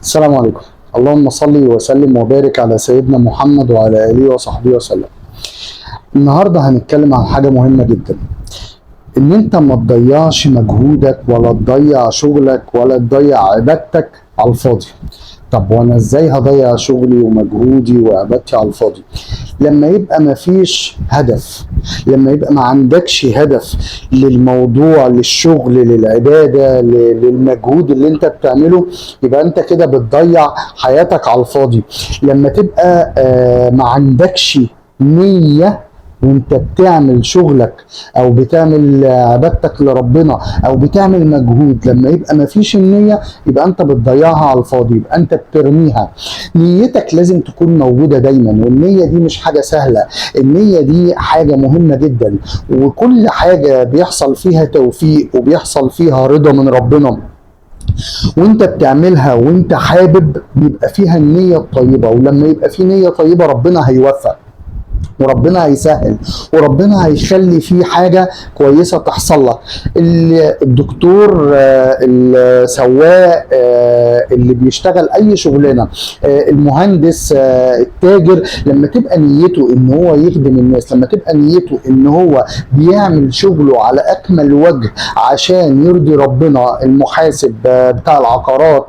السلام عليكم. اللهم صل وسلم وبارك على سيدنا محمد وعلى آله وصحبه وسلم. النهارده هنتكلم عن حاجة مهمة جدا، ان انت ما تضيعش مجهودك ولا تضيع شغلك ولا تضيع عبادتك على الفاضي. طب وانا ازاي هضيع شغلي ومجهودي وعبادتي على الفاضي؟ لما يبقى مفيش هدف، لما يبقى ما عندكش هدف للموضوع، للشغل، للعبادة، للمجهود اللي انت بتعمله، يبقى انت كده بتضيع حياتك على الفاضي. لما تبقى ما عندكش نية وانت بتعمل شغلك او بتعمل عبادتك لربنا او بتعمل مجهود، لما يبقى مفيش النية يبقى انت بتضيعها على الفاضي، يبقى انت بترميها. نيتك لازم تكون موجودة دايما، والنية دي مش حاجة سهلة، النية دي حاجة مهمة جدا، وكل حاجة بيحصل فيها توفيق وبيحصل فيها رضا من ربنا وانت بتعملها وانت حابب، بيبقى فيها النية الطيبة. ولما يبقى في نية طيبة ربنا هيوفق وربنا هيسهل وربنا هيخلي فيه حاجة كويسة تحصل لك. الدكتور، السواق، اللي بيشتغل اي شغلانة، المهندس، التاجر، لما تبقى نيته ان هو يخدم الناس، لما تبقى نيته ان هو بيعمل شغله على اكمل وجه عشان يرضي ربنا، المحاسب بتاع العقارات،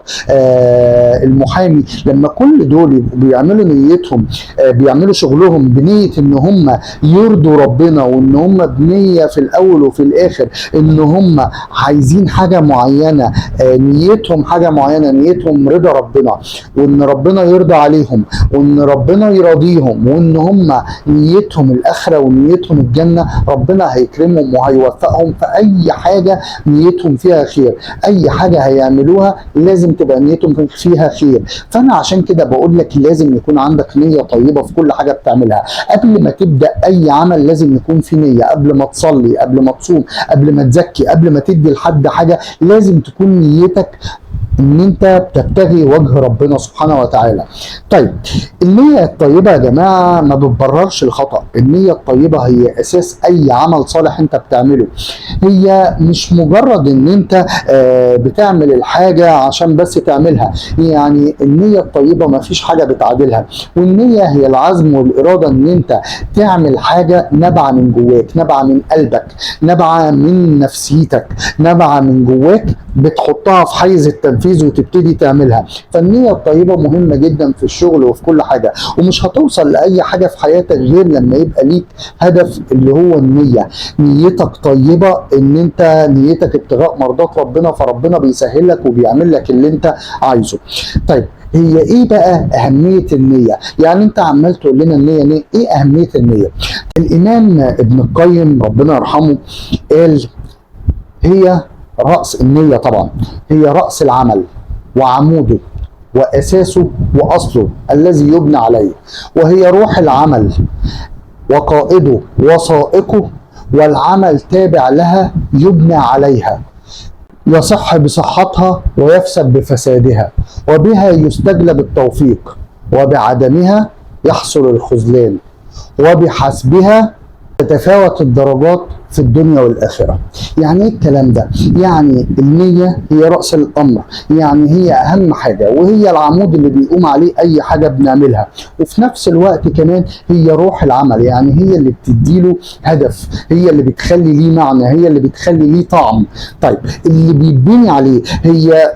المحامي، لما كل دول بيعملوا نيتهم، بيعملوا شغلهم بنية ان هم يرضوا ربنا، وان هم بنية في الاول وفي الاخر ان هم عايزين حاجة معينة، نيتهم حاجة معينة، نيتهم رضا ربنا، وان ربنا يرضى عليهم، وان ربنا يراضيهم، وان هم نيتهم الاخرة ونيتهم الجنة، ربنا هيكرمهم وهيوفقهم في اي حاجة نيتهم فيها خير. اي حاجة هيعملوها لازم تبقى نيتهم فيها خير. فانا عشان كده بقول لك لازم يكون عندك نية طيبة في كل حاجة بتعملها. قبل ما تبدأ أي عمل لازم يكون في نية، قبل ما تصلي، قبل ما تصوم، قبل ما تزكي، قبل ما تدي لحد حاجة، لازم تكون نيتك ان انت بتبتغي وجه ربنا سبحانه وتعالى. طيب، النية الطيبة يا جماعة ما بتبررش الخطأ. النية الطيبة هي اساس اي عمل صالح انت بتعمله. هي مش مجرد ان انت بتعمل الحاجة عشان بس تعملها، يعني النية الطيبة ما فيش حاجة بتعادلها. والنية هي العزم والإرادة ان انت تعمل حاجة نابعة من جواك، نابعة من قلبك، نابعة من نفسيتك، نابعة من جواك، بتحطها في حيز التنفيذ وتبتدي تعملها. فالنية الطيبة مهمة جدا في الشغل وفي كل حاجة، ومش هتوصل لأي حاجة في حياتك غير لما يبقى ليك هدف اللي هو النية. نيتك طيبة، ان انت نيتك ابتغاء مرضات ربنا، فربنا بيسهل لك وبيعمل لك اللي انت عايزه. طيب، هي ايه بقى اهمية النية؟ يعني انت عمال تقول لنا النية، ايه اهمية النية؟ الامام ابن القيم ربنا يرحمه قال هي رأس النية، طبعا هي رأس العمل وعموده وأساسه وأصله الذي يبنى عليه، وهي روح العمل وقائده وسائقه، والعمل تابع لها يبنى عليها، يصح بصحتها ويفسد بفسادها، وبها يستجلب التوفيق، وبعدمها يحصل الخذلان، وبحسبها تتفاوت الدرجات في الدنيا والآخرة. يعني ايه الكلام ده؟ يعني النية هي رأس الأمر، يعني هي أهم حاجة، وهي العمود اللي بيقوم عليه أي حاجة بنعملها، وفي نفس الوقت كمان هي روح العمل، يعني هي اللي بتديله هدف، هي اللي بتخلي ليه معنى، هي اللي بتخلي ليه طعم. طيب، اللي بيتبني عليه هي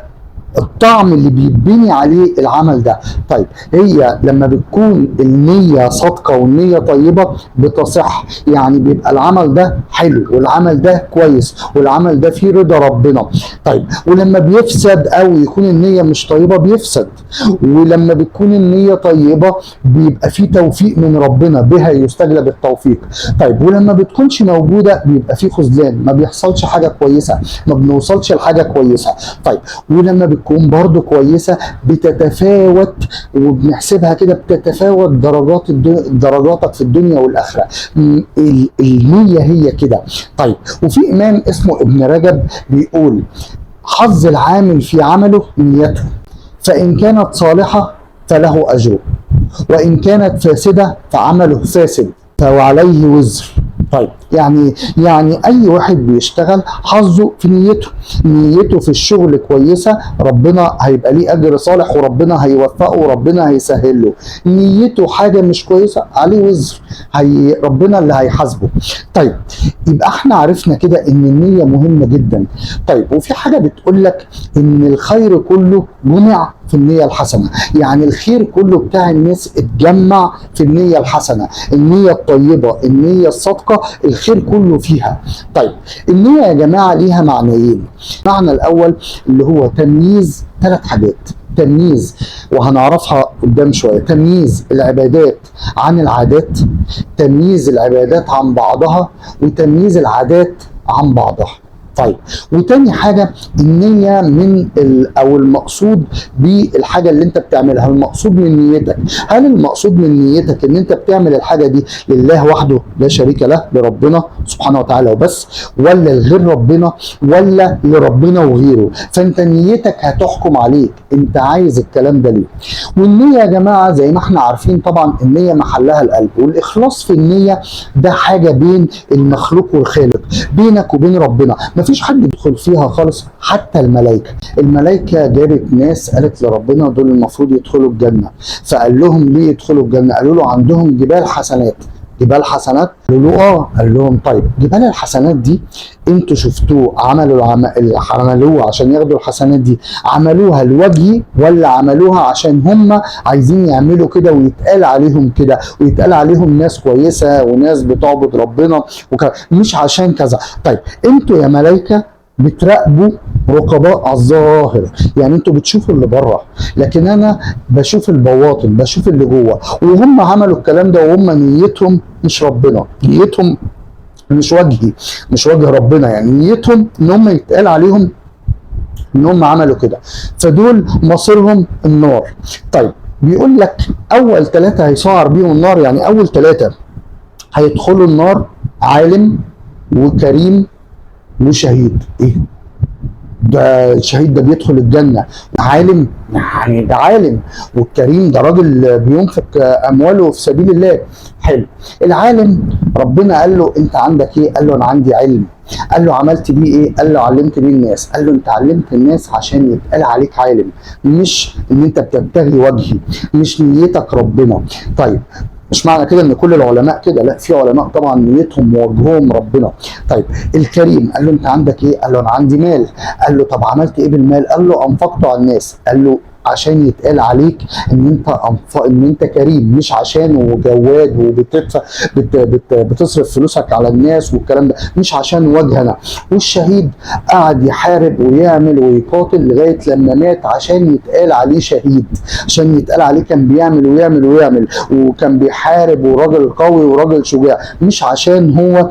الطعم اللي بيتبني عليه العمل ده. طيب، هي لما بتكون النية صادقة والنية طيبة بتصح، يعني بيبقى العمل ده حلو والعمل ده كويس والعمل ده فيه رضا ربنا. طيب، ولما بيفسد او يكون النية مش طيبة بيفسد، ولما بتكون النية طيبة بيبقى فيه توفيق من ربنا، بها يستجلب التوفيق. طيب، ولما بتكونش موجودة بيبقى فيه خذلان، ما بيحصلش حاجة كويسة، ما بنوصلش لحاجة كويسة. طيب، ولما بتكون برضو كويسة بتتفاوت، وبنحسبها كده بتتفاوت درجاتك في الدنيا والآخرة. النية هي كده. طيب، وفي إمام اسمه ابن رجب بيقول حظ العامل في عمله نيته، فإن كانت صالحة فله أجره، وإن كانت فاسدة فعمله فاسد فعليه وزر، طيب يعني اي واحد بيشتغل حظه في نيته في الشغل كويسه، ربنا هيبقى ليه اجر صالح وربنا هيوفقه وربنا هيسهل له. نيته حاجه مش كويسه عليه وزر، ربنا اللي هيحاسبه. طيب يبقى احنا عرفنا كده ان النيه مهمه جدا. طيب وفي حاجه بتقول لك ان الخير كله جمع في النيه الحسنه، يعني الخير كله بتاع الناس اتجمع في النيه الحسنه، النيه الطيبه، النيه الصادقه، الخير كله فيها. طيب النيه يا جماعه ليها معنيين. المعنى الاول اللي هو تمييز 3 حاجات، تمييز وهنعرفها قدام شويه، تمييز العبادات عن العادات، تمييز العبادات عن بعضها، وتمييز العادات عن بعضها. طيب وتاني حاجة النية أو المقصود بالحاجة اللي أنت بتعملها، المقصود من نيتك. هل المقصود من نيتك إن أنت بتعمل الحاجة دي لله وحده لا شريك له، لربنا سبحانه وتعالى وبس، ولا لغير ربنا، ولا لربنا وغيره؟ فأنت نيتك هتحكم عليك أنت عايز الكلام ده ليه. والنية يا جماعة زي ما احنا عارفين طبعا النية محلها القلب، والإخلاص في النية ده حاجة بين المخلوق والخالق، بينك وبين ربنا، مفيش حد يدخل فيها خالص. حتى الملائكة جابت ناس قالت لربنا دول المفروض يدخلوا الجنة، فقال لهم ليه يدخلوا الجنة؟ قالوا له عندهم جبال حسنات. جبال حسنات؟ قالوا له قال لهم طيب جبال الحسنات دي انتوا شفتوه اللي عملوه عشان ياخدوا الحسنات دي، عملوها لوجهي ولا عملوها عشان هم عايزين يعملوا كده ويتقال عليهم كده ويتقال عليهم ناس كويسه وناس بتعبد ربنا مش عشان كذا؟ طيب انتوا يا ملائكه بتراقبوا رقباء على الظاهر، يعني انتوا بتشوفوا اللي بره، لكن انا بشوف البواطن، بشوف اللي جوه. وهم عملوا الكلام ده وهم نيتهم مش ربنا، نيتهم مش وجهي، مش وجه ربنا، يعني نيتهم ان هم يتقال عليهم ان هم عملوا كده، فدول مصيرهم النار. طيب بيقول لك اول 3 هيسعر بيهم النار، يعني اول 3 هيدخلوا النار عالم وكريم وشهيد. ايه ده؟ الشهيد ده بيدخل الجنه، عالم يعني ده عالم، والكريم ده راجل بينفق امواله في سبيل الله. حلو. العالم ربنا قال له انت عندك ايه؟ قال له انا عندي علم. قال له عملت بيه ايه؟ قال له علمت بيه الناس. قال له انت علمت الناس عشان يتقال عليك عالم، مش ان انت بتبتغي وجهي، مش نيتك ربنا. طيب مش معنى كده ان كل العلماء كده، لا، في علماء طبعا نيتهم ووجههم ربنا. طيب الكريم قال له انت عندك ايه؟ قال له انا عندي مال. قال له طب عملت ايه بالمال؟ قال له انفقته على الناس. قال له عشان يتقال عليك ان انت كريم، مش عشان وجواد وبتدفع بتصرف فلوسك على الناس والكلام ده، مش عشان وجهنا. والشهيد قعد يحارب ويعمل ويقاتل لغايه لما مات عشان يتقال عليه شهيد، عشان يتقال عليه كان بيعمل ويعمل ويعمل وكان بيحارب وراجل قوي وراجل شجاع، مش عشان هو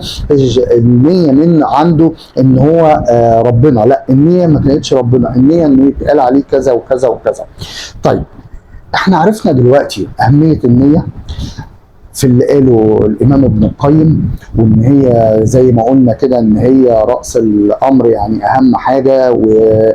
النيه من عنده ان هو ربنا، لا، النيه ما كانتش ربنا، النيه انه يتقال عليه كذا وكذا وكذا. طيب احنا عرفنا دلوقتي اهميه النيه في اللي قاله الامام ابن القيم، وان هي زي ما قلنا كده ان هي راس الامر، يعني اهم حاجه، وهي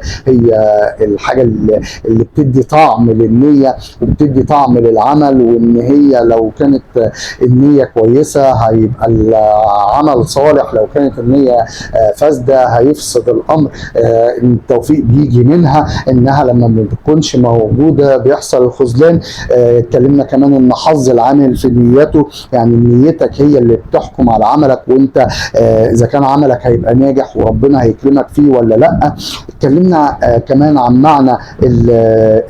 الحاجه اللي بتدي طعم للنيه وبتدي طعم للعمل، وان هي لو كانت النيه كويسه هيبقى العمل صالح، لو كانت النيه فاسده هيفسد الامر. التوفيق بيجي منها، انها لما ما بتكونش موجوده بيحصل الخذلان. اتكلمنا كمان ان حظ العامل في نيته، يعني نيتك هي اللي بتحكم على عملك، وانت اذا كان عملك هيبقى ناجح وربنا هيكرمك فيه ولا لا. اتكلمنا كمان عن معنى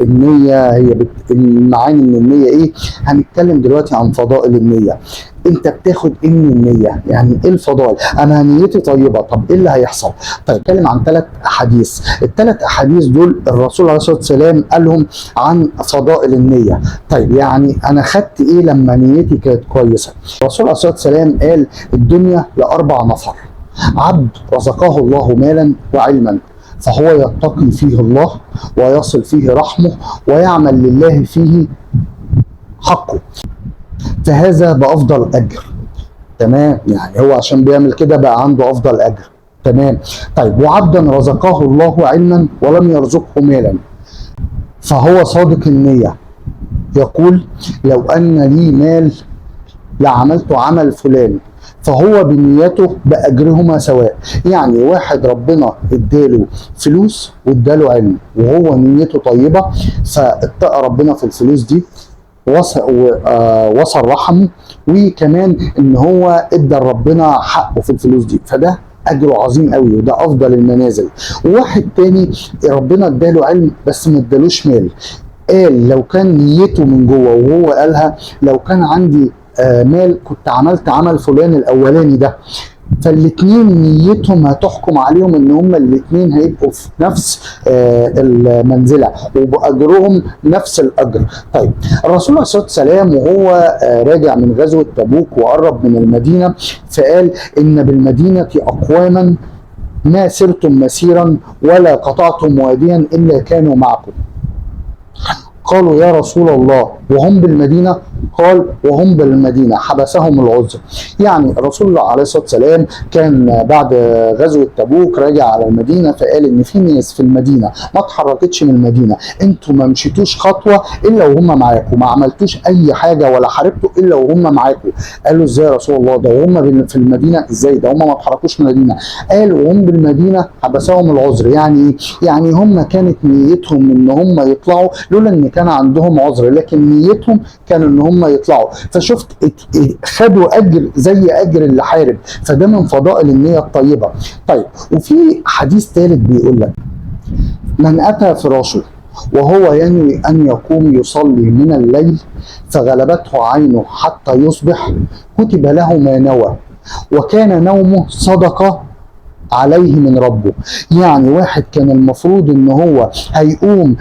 النية، هي المعاني من النية ايه. هنتكلم دلوقتي عن فضائل النية. انت بتاخد ايه من النية؟ يعني ايه الفضائل؟ انا نيتي طيبة، طب ايه اللي هيحصل؟ طيب اتكلم عن 3 احاديث. ال3 احاديث دول الرسول عليه الصلاة والسلام قالهم عن فضائل النية. طيب يعني انا خدت ايه لما نيتي كانت كويسة؟ الرسول عليه الصلاة والسلام قال الدنيا ل4 نفر: عبد رزقه الله مالا وعلما فهو يتقي فيه الله ويصل فيه رحمه ويعمل لله فيه حقه، فهذا بأفضل أجر. تمام، يعني هو عشان بيعمل كده بقى عنده أفضل أجر. تمام. طيب وعبدا رزقه الله علما ولم يرزقه مالا فهو صادق النية، يقول لو أن لي مال لعملت عمل فلان فهو بنيته بأجرهما سواء. يعني واحد ربنا اداله فلوس واداله علم وهو نيته طيبة، فاتقى ربنا في الفلوس دي، وصل رحمه، وكمان ان هو ادى ربنا حقه في الفلوس دي، فده اجره عظيم قوي وده افضل المنازل. وواحد تاني ربنا اداله علم بس ما ادالوش مال، قال لو كان نيته من جوه وهو قالها لو كان عندي مال كنت عملت عمل فلان الاولاني ده، فالاتنين نيتهم هتحكم عليهم ان هما الاتنين هيبقوا في نفس المنزلة وبأجرهم نفس الأجر. طيب الرسول عليه الصلاة والسلام وهو راجع من غزوة تبوك وقرب من المدينة، فقال إن بالمدينة أقواما ما سرتم مسيرا ولا قطعتم واديا إلا كانوا معكم. قالوا يا رسول الله وهم بالمدينة؟ قال وهم بالمدينة حبسهم العذر. يعني الرسول الله عليه الصلاة والسلام كان بعد غزوة تبوك راجع على المدينة، فقال ان في ناس في المدينة ما اتحركتش من المدينة، انتوا ما مشيتوش خطوة الا وهم معاكم، ما عملتوش اي حاجة ولا حاربتوا الا وهم معاكم. قالوا ازاي يا رسول الله ده هم في المدينة؟ ازاي ده هم ما اتحركوش من المدينة؟ قال وهم بالمدينة حبسهم العذر. يعني ايه؟ يعني هم كانت نيتهم ان هم يطلعوا لولا ان كان عندهم عذر، لكن نيتهم كان ان هم يطلعوا. فشفت خدوا اجر زي اجر اللي حارب، فده من فضائل النية الطيبة. طيب وفي حديث ثالث بيقول لك من اتى فراشه وهو ينوي ان يقوم يصلي من الليل فغلبته عينه حتى يصبح كتب له ما نوى وكان نومه صدقة عليه من ربه. يعني واحد كان المفروض ان هو هيقوم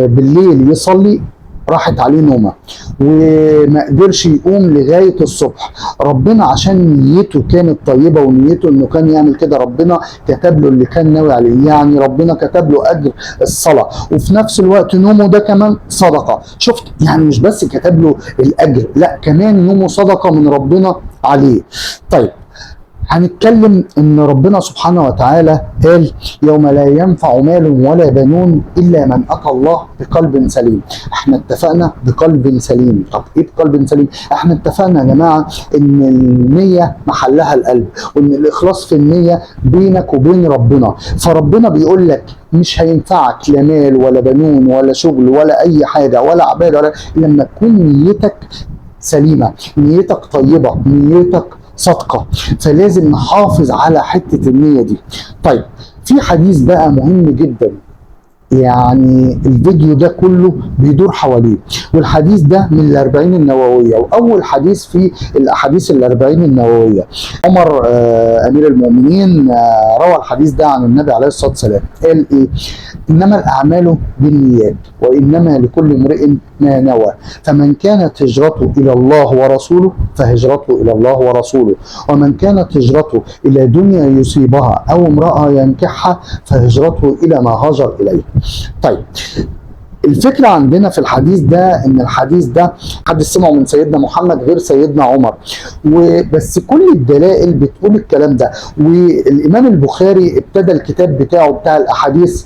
بالليل يصلي، راحت عليه نومه وما قدرش يقوم لغايه الصبح، ربنا عشان نيته كانت طيبه ونيته انه كان يعمل كده ربنا كتب له اللي كان ناوي عليه. يعني ربنا كتب له اجر الصلاه وفي نفس الوقت نومه ده كمان صدقه. شفت؟ يعني مش بس كتب له الاجر، لا كمان نومه صدقه من ربنا عليه. طيب هنتكلم ان ربنا سبحانه وتعالى قال يوم لا ينفع مال ولا بنون الا من اتى الله بقلب سليم. احنا اتفقنا بقلب سليم. طب ايه بقلب سليم؟ احنا اتفقنا يا جماعه ان النيه محلها القلب، وان الاخلاص في النيه بينك وبين ربنا. فربنا بيقول لك مش هينفعك لا مال ولا بنون ولا شغل ولا اي حاجه ولا عباده ولا لما تكون نيتك سليمه، نيتك طيبه، نيتك صدقة. فلازم نحافظ على حتة النية دي. طيب في حديث بقى مهم جدا، يعني الفيديو ده كله بيدور حواليه، والحديث ده من الأربعين النووية، وأول حديث في الأحاديث الأربعين النووية. عمر أمير المؤمنين روى الحديث ده عن النبي عليه الصلاة والسلام. قال إيه؟ إنما الأعمال بالنيات وإنما لكل امرئ ما نوى، فمن كانت هجرته إلى الله ورسوله فهجرته إلى الله ورسوله، ومن كانت هجرته إلى دنيا يصيبها أو امرأة ينكحها فهجرته إلى ما هاجر إليه. طيب الفكرة عندنا في الحديث ده ان الحديث ده حد سمعه من سيدنا محمد غير سيدنا عمر، وبس كل الدلائل بتقول الكلام ده. والامام البخاري ابتدى الكتاب بتاعه بتاع الاحاديث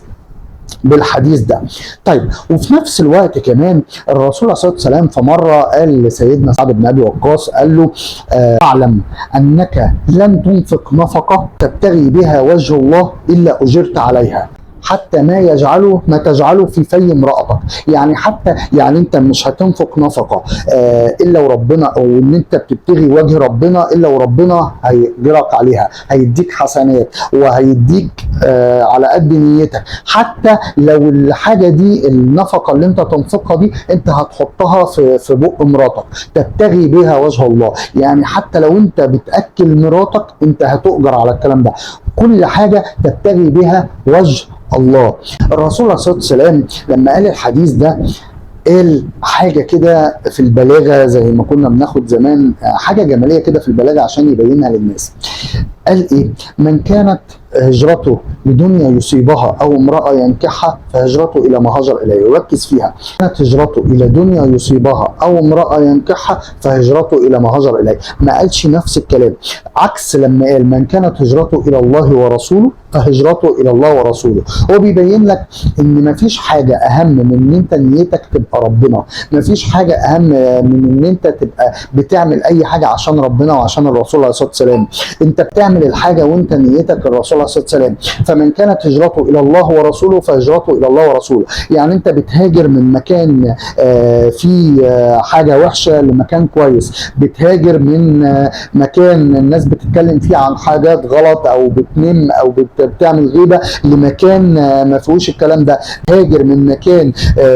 بالحديث ده. طيب وفي نفس الوقت كمان الرسول عليه الصلاه والسلام في مره قال لسيدنا سعد بن ابي وقاص، قال له اعلم انك لن تنفق نفقه تبتغي بها وجه الله الا اجرت عليها حتى ما تجعله في في امرأتك. يعني حتى يعني انت مش هتنفق نفقه الا وربنا، او ان انت بتبتغي وجه ربنا الا وربنا هيجرك عليها، هيديك حسنات وهيديك على قد نيتك. حتى لو الحاجه دي النفقه اللي انت تنفقها دي انت هتحطها في بق مراتك تبتغي بها وجه الله، يعني حتى لو انت بتاكل مراتك انت هتؤجر على الكلام ده. كل حاجه تبتغي بها وجه الله. الرسول عليه الصلاه والسلام لما قال الحديث ده قال حاجه كده في البلاغه، زي ما كنا بناخد زمان حاجه جماليه كده في البلاغه عشان يبينها للناس. قال ايه؟ من كانت هجرته لدنيا يصيبها او امرأة ينكحها فهجرته الى ما هاجر اليه. يركز فيها، كانت هجرته الى دنيا يصيبها او امرأة ينكحها فهجرته الى ما هاجر اليه. ما قالش نفس الكلام، عكس لما قال من كانت هجرته الى الله ورسوله فهجرته الى الله ورسوله. هو بيبين لك ان مفيش حاجه اهم من ان انت نيتك تبقى ربنا، مفيش حاجه اهم من ان انت تبقى بتعمل اي حاجه عشان ربنا وعشان الرسول عليه الصلاه والسلام. انت بتعمل الحاجه وانت نيتك الرسول عليه الصلاه والسلام. فمن كانت هجرته الى الله ورسوله فهجرته الى الله ورسوله. يعني انت بتهاجر من مكان فيه حاجه وحشه لمكان كويس، بتهاجر من مكان الناس بتتكلم فيه عن حاجات غلط او بتنم او بتعمل غيبه لمكان ما فيهوش الكلام ده، هاجر من مكان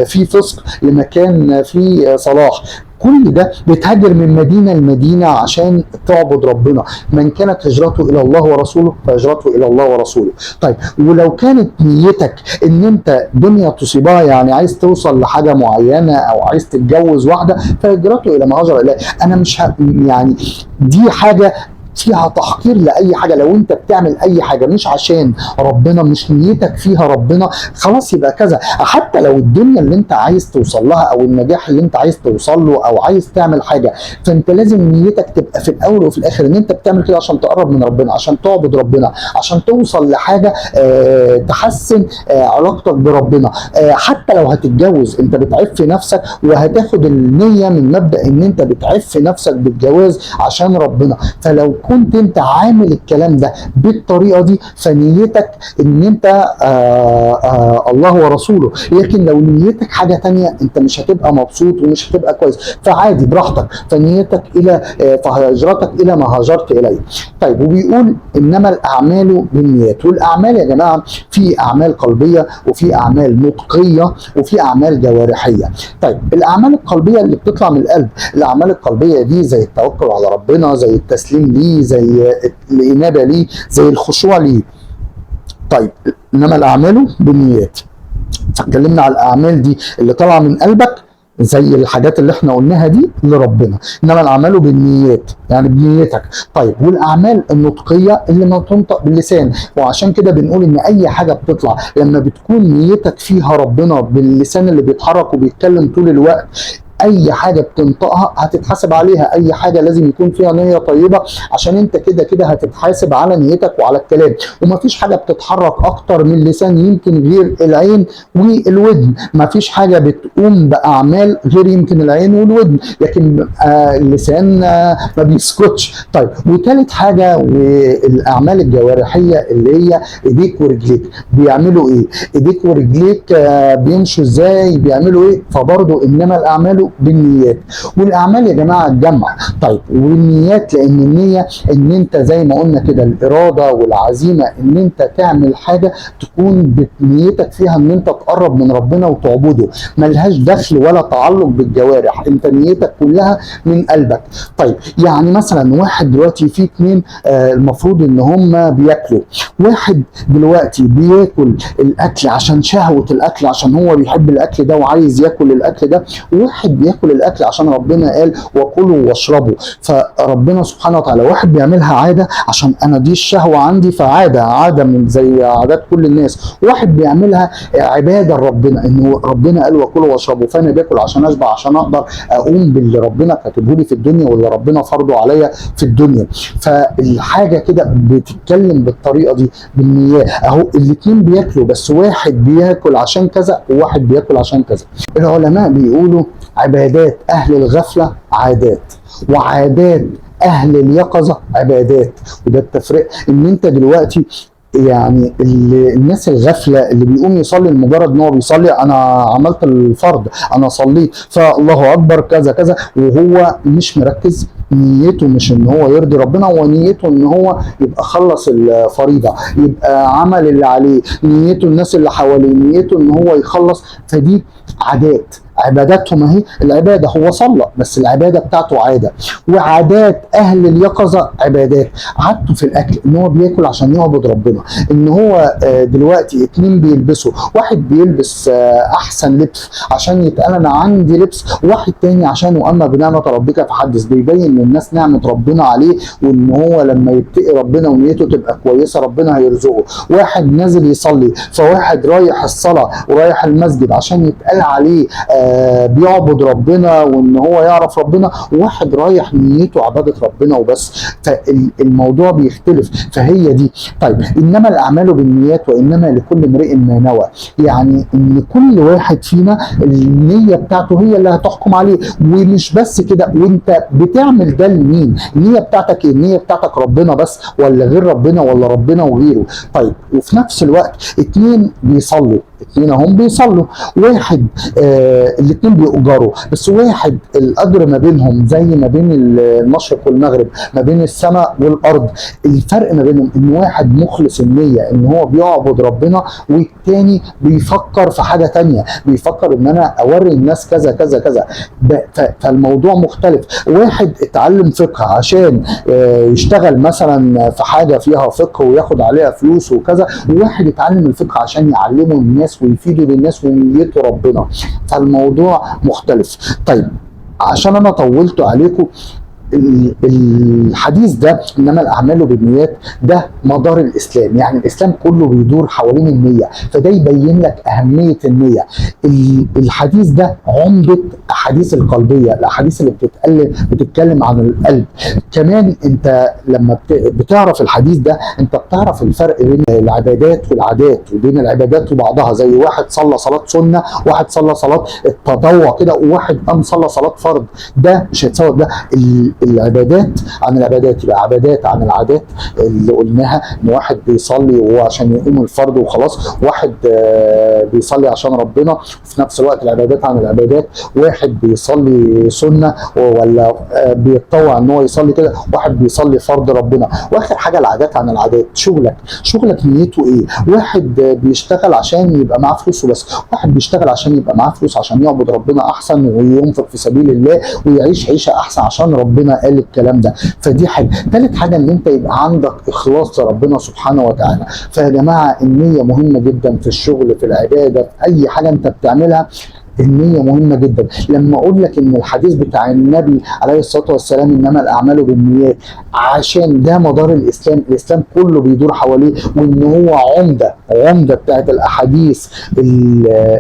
فيه فسق لمكان فيه صلاح. كل ده بتهاجر من مدينه لمدينه عشان تعبد ربنا. من كانت هجرته الى الله ورسوله فهجرته الى الله ورسوله. طيب ولو كانت نيتك ان انت دنيا تصيبها، يعني عايز توصل لحاجه معينه او عايز تتجوز واحده فهجرته الى ما هاجر اليه. انا مش يعني دي حاجه فيها تحقير لاي حاجه. لو انت بتعمل اي حاجه مش عشان ربنا، مش نيتك فيها ربنا، خلاص يبقى كذا. حتى لو الدنيا اللي انت عايز توصل لها او النجاح اللي انت عايز توصل له او عايز تعمل حاجه، فانت لازم نيتك تبقى في الاول وفي الاخر ان انت بتعمل كده عشان تقرب من ربنا، عشان تعبد ربنا، عشان توصل لحاجه تحسن علاقتك بربنا. حتى لو هتتجوز انت بتعف نفسك وهتاخد النيه من مبدا ان انت بتعف نفسك بالجواز عشان ربنا. فلو كنت انت عامل الكلام ده بالطريقه دي فنيتك ان انت الله ورسوله. لكن لو نيتك حاجه تانية انت مش هتبقى مبسوط ومش هتبقى كويس. فعادي براحتك، فنيتك الى فهجرتك الى ما هاجرت اليه. طيب وبيقول انما الاعمال بالنيات. والاعمال يا جماعه في اعمال قلبيه وفي اعمال نطقيه وفي اعمال جوارحيه. طيب الاعمال القلبيه اللي بتطلع من القلب، الاعمال القلبيه دي زي التوكل على ربنا، زي التسليم ليه، زي الانابه ليه، زي الخشوع ليه. طيب انما الاعمال بالنيات. فاتكلمنا على الاعمال دي اللي طالعه من قلبك زي الحاجات اللي احنا قلناها دي لربنا، انما الاعمال بالنيات يعني بنيتك. طيب والاعمال النطقيه اللي ما تنطق باللسان. وعشان كده بنقول ان اي حاجه بتطلع لما بتكون نيتك فيها ربنا باللسان اللي بيتحرك وبيتكلم طول الوقت، اي حاجه بتنطقها هتتحاسب عليها. اي حاجه لازم يكون فيها نيه طيبه عشان انت كده كده هتتحاسب على نيتك وعلى الكلام. ومفيش حاجه بتتحرك اكتر من اللسان يمكن غير العين والودن. مفيش حاجه بتقوم باعمال غير يمكن العين والودن، لكن اللسان ما بيسكتش. طيب وثالث حاجه والاعمال الجوارحيه اللي هي ايديك ورجليك. بيعملوا ايه؟ ايديك ورجليك بيمشوا ازاي؟ بيعملوا ايه؟ فبرضه انما الاعمال بالنيات. والاعمال يا جماعه الجمع. طيب والنيات لان النيه ان انت زي ما قلنا كده الاراده والعزيمه ان انت تعمل حاجه تكون بنيتك فيها ان انت تقرب من ربنا وتعبده، ملهاش دخل ولا تعلق بالجوارح، انت نيتك كلها من قلبك. طيب يعني مثلا واحد دلوقتي في اتنين المفروض ان هم بياكلوا. واحد دلوقتي بياكل الاكل عشان شهوه الاكل، عشان هو بيحب الاكل ده وعايز ياكل الاكل ده. واحد بياكل الاكل عشان ربنا قال وكلوا واشربوا، فربنا سبحانه وتعالى. واحد بيعملها عاده عشان انا دي الشهوه عندي فعاده من زي عادات كل الناس. واحد بيعملها عباده لربنا انه ربنا قال وكلوا واشربوا، فانا باكل عشان اشبع عشان اقدر اقوم باللي ربنا كاتبه لي في الدنيا واللي ربنا فرضه عليا في الدنيا. فالحاجه كده بتتكلم بالطريقه دي بالنيات. اهو الاثنين بياكلوا بس واحد بياكل عشان كذا وواحد بياكل عشان كذا. العلماء بيقولوا عبادات اهل الغفله عادات، وعادات اهل اليقظه عبادات. وده التفريق. ان انت دلوقتي يعني الناس الغفله اللي بيقوم يصلي لمجرد ان هو بيصلي، انا عملت الفرض، انا صليت فالله اكبر كذا كذا، وهو مش مركز. نيته مش ان هو يرضي ربنا، ونيته ان هو يبقى خلص الفريضه، يبقى عمل اللي عليه، نيته الناس اللي حواليه، نيته ان هو يخلص. فدي عادات. عباداتهم اهي، العباده هو صلى بس العباده بتاعته عاده، وعادات اهل اليقظه عبادات، عادته في الاكل ان هو بياكل عشان يعبد ربنا، ان هو دلوقتي اتنين بيلبسوا، واحد بيلبس احسن لبس عشان يتقال انا عندي لبس، وواحد تاني عشان واما بنعمه ربك فحدث، بيبين للناس نعمه ربنا عليه وان هو لما يتقي ربنا ونيته تبقى كويسه ربنا هيرزقه. واحد نازل يصلي، فواحد رايح الصلاه ورايح المسجد عشان يتقال عليه بيعبد ربنا وان هو يعرف ربنا، وواحد رايح نيته عباده ربنا وبس، فالموضوع بيختلف. فهي دي. طيب انما الاعمال بالنيات وانما لكل امرئ ما نوى، يعني ان كل واحد فينا النيه بتاعته هي اللي هتحكم عليه، ومش بس كده، وانت بتعمل ده لمين؟ النيه بتاعتك ايه؟ النيه بتاعتك ربنا بس ولا غير ربنا ولا ربنا وغيره؟ طيب وفي نفس الوقت اتنين بيصلوا، اتنين هم بيصلوا، واحد الاتنين بيؤجروا، بس واحد الاجر ما بينهم زي ما بين المشرق والمغرب، ما بين السماء والارض. الفرق ما بينهم ان واحد مخلص النيه ان هو بيعبد ربنا، والتاني بيفكر في حاجه تانيه، بيفكر ان انا اوري الناس كذا كذا كذا. فالموضوع مختلف. واحد اتعلم فقه عشان يشتغل مثلا في حاجه فيها فقه وياخد عليها فلوس وكذا، وواحد اتعلم الفقه عشان يعلمه الناس ويفيدوا للناس ونيته ربنا. فالموضوع مختلف. طيب عشان انا طولت عليكم، الحديث ده انما الاعمال بالنيات ده مدار الاسلام، يعني الاسلام كله بيدور حوالين النيه، فده يبين لك اهميه النيه. الحديث ده عمده احاديث القلبيه، الاحاديث اللي بتتكلم عن القلب. كمان انت لما بتعرف الحديث ده انت بتعرف الفرق بين العبادات والعادات، وبين العبادات وبعضها، زي واحد صلى صلاه سنه، واحد صلى صلاه التطوع كده، وواحد قام صلى صلاه فرض، ده مش هيتساوي ده. العبادات عن العبادات يبقى عبادات عن العادات اللي قلناها، ان واحد بيصلي وهو عشان يقوم الفرض وخلاص، واحد بيصلي عشان ربنا، وفي نفس الوقت العبادات عن العبادات، واحد بيصلي سنه ولا بيتطوع ان هو يصلي كده، واحد بيصلي فرض ربنا. واخر حاجه العادات عن العادات، شغلك نيته ايه؟ واحد بيشتغل عشان يبقى معاه فلوس وبس، واحد بيشتغل عشان يبقى معاه فلوس عشان يعبد ربنا احسن وينفق في سبيل الله ويعيش عيشه احسن عشان ربنا قال الكلام ده. فدي حاجه. ثالث حاجه ان انت يبقى عندك اخلاص لربنا سبحانه وتعالى. فيا جماعه النيه مهمه جدا في الشغل، في العباده، في اي حاجه انت بتعملها النية مهمة جدا. لما اقول لك ان الحديث بتاع النبي عليه الصلاة والسلام انما الاعمال بالنيات، عشان ده مدار الاسلام كله بيدور حواليه، وان هو عمدة بتاعت الاحاديث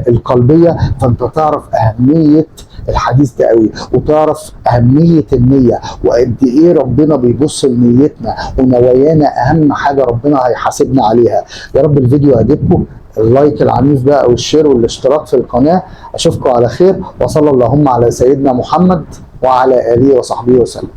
القلبية، فانت تعرف اهمية الحديث ده قوي، وتعرف اهمية النية وقد ايه ربنا بيبص لنيتنا ونوايانا، اهم حاجة ربنا هيحاسبنا عليها. يا رب الفيديو يعجبكم، اللايك العنيف بقى والشير والاشتراك في القناة. اشوفكم على خير، وصلى اللهم على سيدنا محمد وعلى آله وصحبه وسلم.